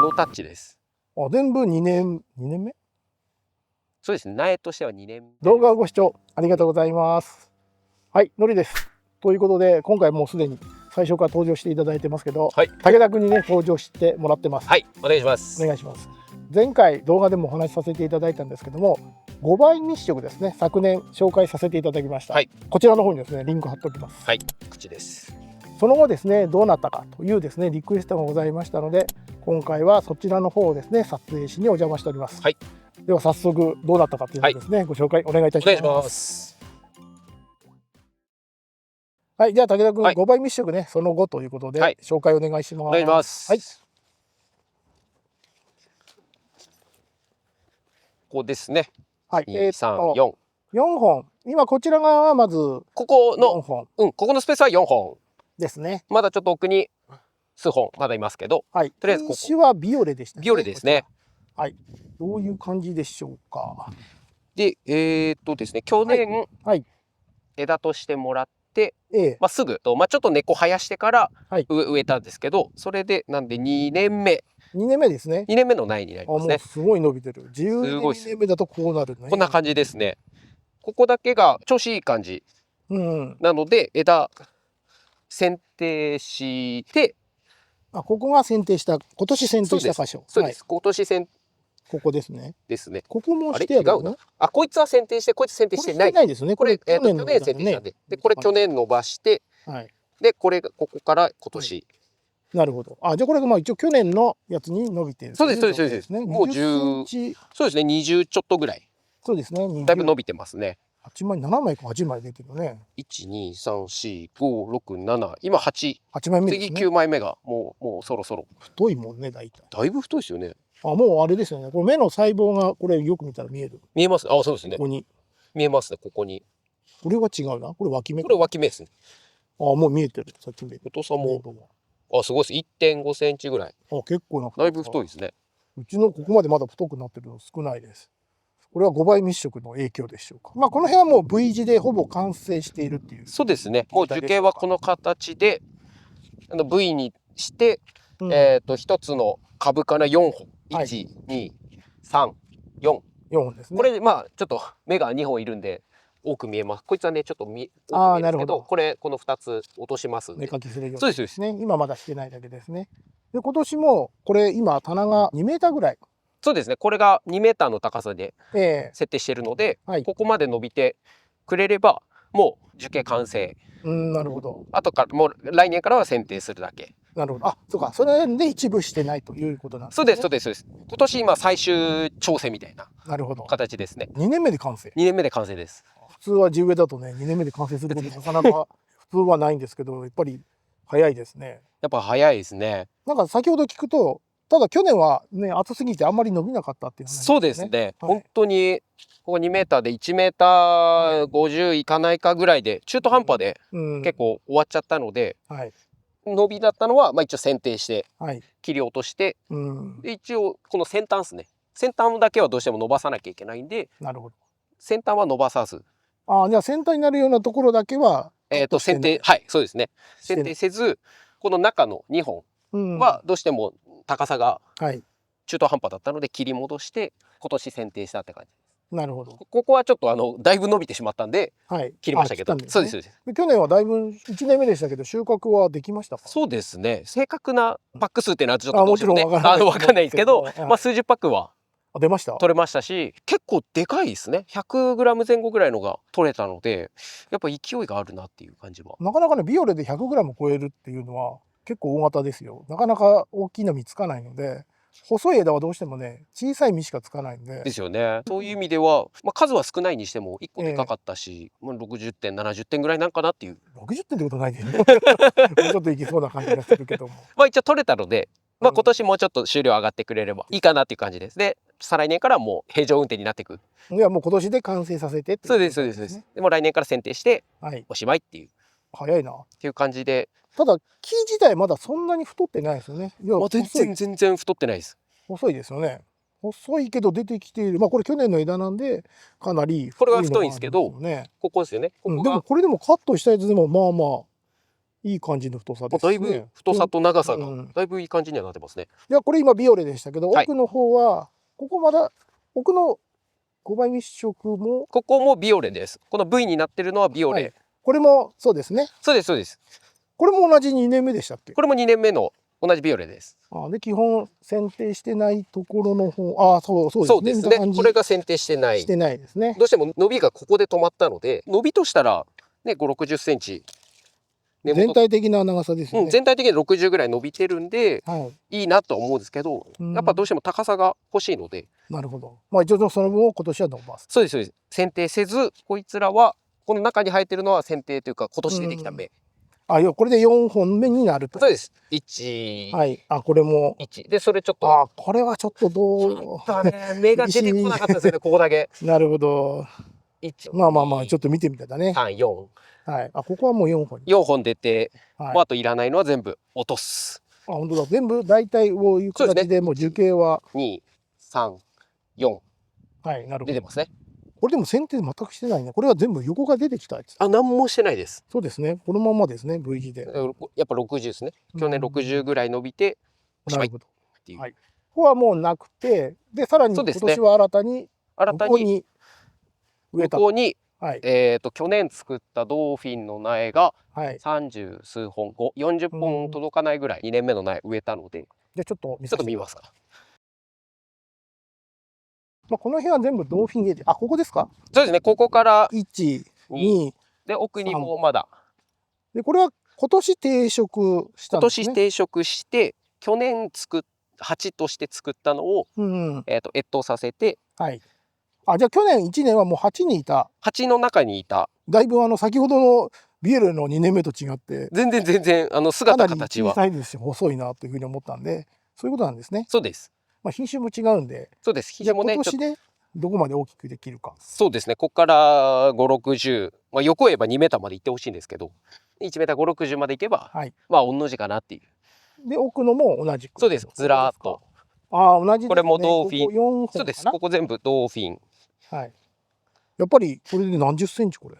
ノータッチです。あ、全部2年目。そうですね。苗としては2年目。動画をご視聴ありがとうございます。はい、のりです。ということで、今回もうすでに最初から登場していただいてますけど、はい、武田君にね、登場してもらってます。はい、お願いします。お願いします。前回動画でもお話しさせていただいたんですけども、5倍日食ですね、昨年紹介させていただきました。はい、こちらの方にですね、リンク貼っておきます。はい、口です。その後ですね、どうなったかというですね、リクエストがございましたので、今回はそちらの方をですね、撮影しにお邪魔しております。はい、では早速どうなったかというのをですね、はい、ご紹介お願いいたします。お願いします。はい、じゃあ武田君、5倍日食ね、その後ということで、紹介お願いします。お願いします。はい。ここですね。はい。2、3、4。4本。今こちら側はまずここの4本。ここのスペースは4本ですね。まだちょっと奥に数本まだいますけど、はい。とりあえずここ。品種はビオレでしたね。ビオレですね。はい。どういう感じでしょうか。で、ですね、去年、枝としてもらって、すぐと、ちょっと根っこ生やしてから植えたんですけど、それでなんで2年目。2年目ですね。2年目の苗になりますね。すごい伸びてる。12年目だとこうなるね。こんな感じですね。ここだけが調子いい感じ。なので枝剪定して、ここが剪定した、今年剪定した箇所。そうです。今年ここですね。ですね。ここもして違うな。こいつは剪定して、こいつ剪定してない。ないですね。これ去年剪定したんで、これ去年伸ばして、でこれがここから今年。なるほど。じゃあこれが一応去年のやつに伸びてる。そうです、そうです。もう10、そうですね、20ちょっとぐらい。そうですね。だいぶ伸びてますね。8枚、7枚か8枚出てるね。1、2、3、4、5、6、7、今8。8枚目ですね。次9枚目がもうそろそろ。太いもんね、大体。だいぶ太いですよね。もうあれですよね。これ目の細胞がこれよく見たら見える。見えます。そうですね。ここに。見えますね、ここに。これは違うな。これ脇芽。これ脇芽ですね。もう見えてる。さっき見えてる。太さも。すごいです。1.5センチぐらい。結構な太さ。だいぶ太いですね。うちのここまでまだ太くなってるの少ないです。これは5倍密食の影響でしょうか。この辺はもう V 字でほぼ完成しているっていう。そうですね。もう樹形はこの形で、V にして、一つの株から4本。1、2、3、4。4本ですね。これでちょっと芽が2本いるんで、多く見えます。こいつはね、ちょっと多く見えますけど、この2つ落としますんで。芽かきするように。そうです、そうですね。今まだしてないだけですね。で、今年も、これ今、棚が2メーターぐらい。そうですね。これが2メーターの高さで設定しているので、ここまで伸びてくれれば、もう樹形完成。なるほど。あとからもう来年からは剪定するだけ。なるほど。そうか。それで一部してないということなんですね。そうです、そうです、そうです。今年今最終調整みたいな形ですね。2年目で完成。2年目で完成です。普通は地植えだとね、2年目で完成することなかなか普通はないんですけど、やっぱり早いですね。やっぱ早いですね。なんか先ほど聞くと、ただ去年はね、暑すぎてあんまり伸びなかったっていう話ですね。そうですね。本当にここ2メーターで1メーター50いかないかぐらいで中途半端で結構終わっちゃったので、伸びだったのは一応剪定して切り落として、で一応この先端ですね。先端だけはどうしても伸ばさなきゃいけないんで、先端は伸ばさず。じゃあ先端になるようなところだけは剪定、はい、そうですね。剪定せず、この中の2本はどうしても高さが中途半端だったので切り戻して今年剪定したって感じです。なるほど。ここはちょっとだいぶ伸びてしまったんで切りましたけど、そうです、そうです。去年はだいぶ1年目でしたけど収穫はできましたか？そうですね。正確なパック数っていうのはちょっとどうしてもね分かんないですけど、数十パックは出ました。取れましたし、結構でかいですね。100g 前後ぐらいのが取れたので、やっぱ勢いがあるなっていう感じは。なかなかね、ビオレで 100g 超えるっていうのは結構大型ですよ。なかなか大きな実つかないので、細い枝はどうしてもね、小さい実しかつかないんで。ですよね。そういう意味では、数は少ないにしても1個でかかったし、60点、70点ぐらいなんかなっていう。60点ってことないですね。もうちょっといきそうな感じがするけども。一応取れたので、今年もうちょっと収量上がってくれればいいかなっていう感じです。で、再来年からもう平常運転になっていく。いや、もう今年で完成させてっていう。そうです、そうです、そうです。でも来年から剪定して、おしまいっていう。早いな。っていう感じで。ただ、木自体まだそんなに太ってないですよね。全然太ってないです。細いですよね。細いけど出てきている。これ去年の枝なんで、かなりこれは太いんですけど、ここですよね。でもこれでもカットしたやつでもまあまあ。いい感じの太さですね。だいぶ太さと長さがだいぶいい感じにはなってますね。いやこれ今ビオレでしたけど、奥の方はここまだ奥の5倍密色もここもビオレです。この V になってるのはビオレ。これもそうですね。そうですそうです。これも同じ2年目でしたっけ？これも2年目の同じビオレです。で基本剪定してないところの方、そうですね。これが剪定してないですね。どうしても伸びがここで止まったので、伸びとしたらね5、60センチ。全体的な長さですよね。全体的に60ぐらい伸びてるんで、いいなと思うんですけど、やっぱどうしても高さが欲しいので。なるほど。まあ一応その分を今年は伸ばす。そうですそうです。剪定せず、こいつらはこの中に生えてるのは剪定というか今年出てきた芽。これで4本目になると。そうです。1。はい。これも。1。で、それちょっと。これはちょっと芽が出てこなかったですよね、ここだけ。なるほど。まあ、ちょっと見てみたらね。3、4。はい。ここはもう4本。4本出て、あといらないのは全部落とす。本当だ。全部大体こういう形でもう樹形は。2、3、4。はい、なるほど。出てますね。これでも剪定全くしてないね。これは全部横が出てきたやつ。何もしてないです。そうですね。このままですね。V 字で。やっぱ60ですね。去年60ぐらい伸びて、なるほど。はい。ここはもうなくて、で、さらに今年は新たに、ここに植えた。ここに、去年作ったドーフィンの苗が30数本、40本届かないぐらい2年目の苗植えたので、じゃあちょっと見ますか。この辺は全部ドーフィンゲージ。ここですか？そうですね。ここから1、2で奥にもまだ。でこれは今年定食したんですね。今年定食して去年鉢として作ったのを越冬させて。はい。じゃあ去年1年はもう鉢にいた。鉢の中にいた。だいぶ先ほどのビエルの2年目と違って全然姿形は小さいですし細いなというふうに思ったんで、そういうことなんですね。そうです。品種も違うんで。そうです。品種もね。今年でどこまで大きくできるか。そうですね。ここから5、60、横へば2メーターまで行ってほしいんですけど、1メーター5、60まで行けば、同じかなっていう。で奥のも同じく。そうです。ずらーっと。同じですね。これもドーフィン。ここ4本そうです。ここ全部ドーフィン。はい。やっぱりこれで何十センチこれ。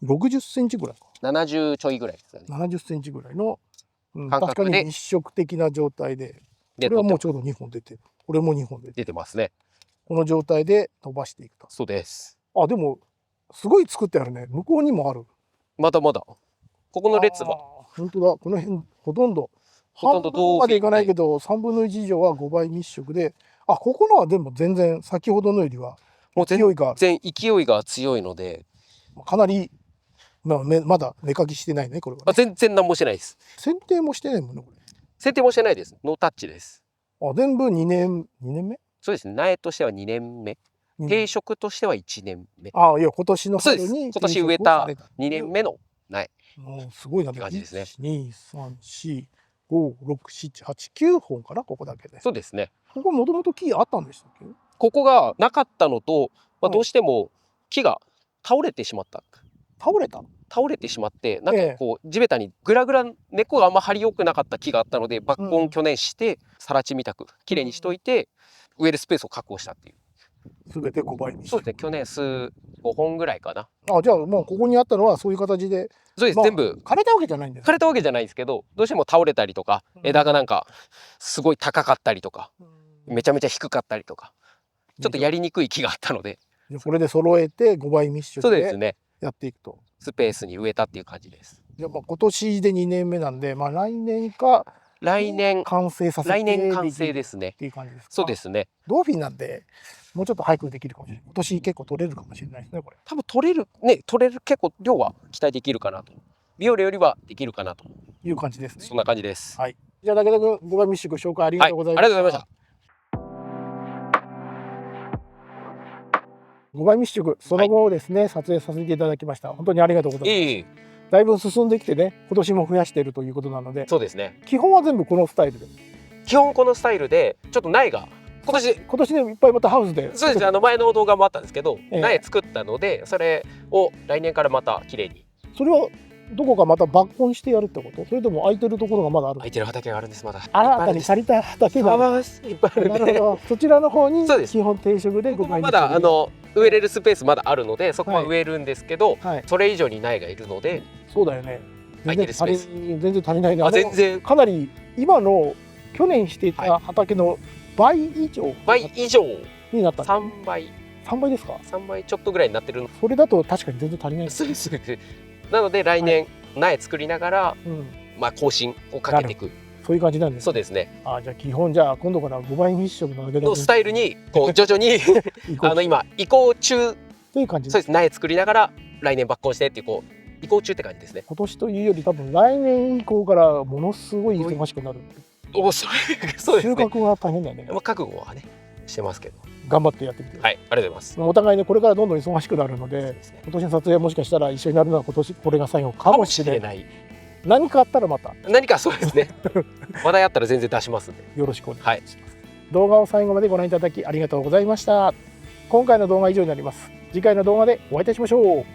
60センチぐらいか。70ちょいぐらいですかね。70センチぐらいの、確かに密食的な状態で、これはもうちょうど2本出てる。これも2本出てますね。この状態で飛ばしていくと。そうです。でもすごい作ってあるね。向こうにもある。まだまだ。ここの列は。本当だ。この辺ほとんど半分までいかないけど3分の1以上は5倍密食で、ここのはでも全然先ほどのよりは勢いがある。勢いが強いので、かなりまだ芽かきしてないねこれは、全然何もしてないです。剪定もしてないもんねこれ。剪定もしてないです。ノータッチです。全部2年目？そうですね。苗としては2年目。定食としては1年目。いや今年の春に今年植えた2年目の苗。すごいなって感じですね。1、2、3、4、5、6、7、8、9本かなここだけで。そうですね。ここもともと木あったんでしたっけ？ここがなかったのと、どうしても木が倒れてしまった。倒れてしまって、なんかこう地べたにグラグラ根っこがあんま張りよくなかった木があったので、抜根去年して更地みたくきれいにしといて植えるスペースを確保したっていう。すべて5倍に。そうですね。去年5本ぐらいかな。じゃあもうここにあったのはそういう形で。そうです。全部枯れたわけじゃないんです。枯れたわけじゃないですけど、どうしても倒れたりとか、枝がなんかすごい高かったりとか、めちゃめちゃ低かったりとか、ちょっとやりにくい木があったので、これで揃えて5倍密集でやっていくと。スペースに植えたっていう感じです。やっぱ今年で2年目なんで、来年完成させて来年完成ですね。っていう感じですか。そうですね。ドーフィンなんでもうちょっと早くできるかもしれない。今年結構取れるかもしれないですねこれ。多分取れる結構量は期待できるかなと。ビオレよりはできるかなという感じですね。そんな感じです。はい。じゃあ武田君5倍密集ご紹介ありがとうございました。ありがとうございました。5倍密集その後ですね、撮影させていただきました。本当にありがとうございます。だいぶ進んできてね、今年も増やしているということなので。そうですね。基本は全部このスタイルで。基本このスタイルで、ちょっと苗が今年でいっぱいまたハウスで。そうです。前の動画もあったんですけど、苗作ったので、それを来年からまた綺麗に。それはどこかまた抜根してやるってこと？それとも空いてるところがまだある？空いてる畑があるんです。まだ新たに借りた畑がいっぱいあるんで、そちらの方に基本定食で5倍まだ植えれるスペースまだあるので、そこは植えるんですけど、それ以上に苗がいるので、そうだよね。全然足りないね。全然かなり今の去年していた畑の倍以上になった。3倍ですか。3倍ちょっとぐらいになってる。それだと確かに全然足りない。そうです。なので来年苗作りながら更新をかけていく。そういう感じなんです。そうですね。じゃあ基本じゃあ今度から5倍密植のスタイルにこう徐々に今移行中という感じ。そうです。苗作りながら来年抜根してっていう移行中って感じですね。今年というより多分来年以降からものすごい忙しくなる。そうですね。収穫は大変だよね。覚悟はねしてますけど。頑張ってやってみて。はい、ありがとうございます。お互いねこれからどんどん忙しくなるので、今年の撮影もしかしたら一緒になるのは今年これが最後かもしれない。何かあったらまた。そうですね。話題あったら全然出しますんで。よろしくお願いします。動画を最後までご覧いただきありがとうございました。今回の動画は以上になります。次回の動画でお会いいたしましょう。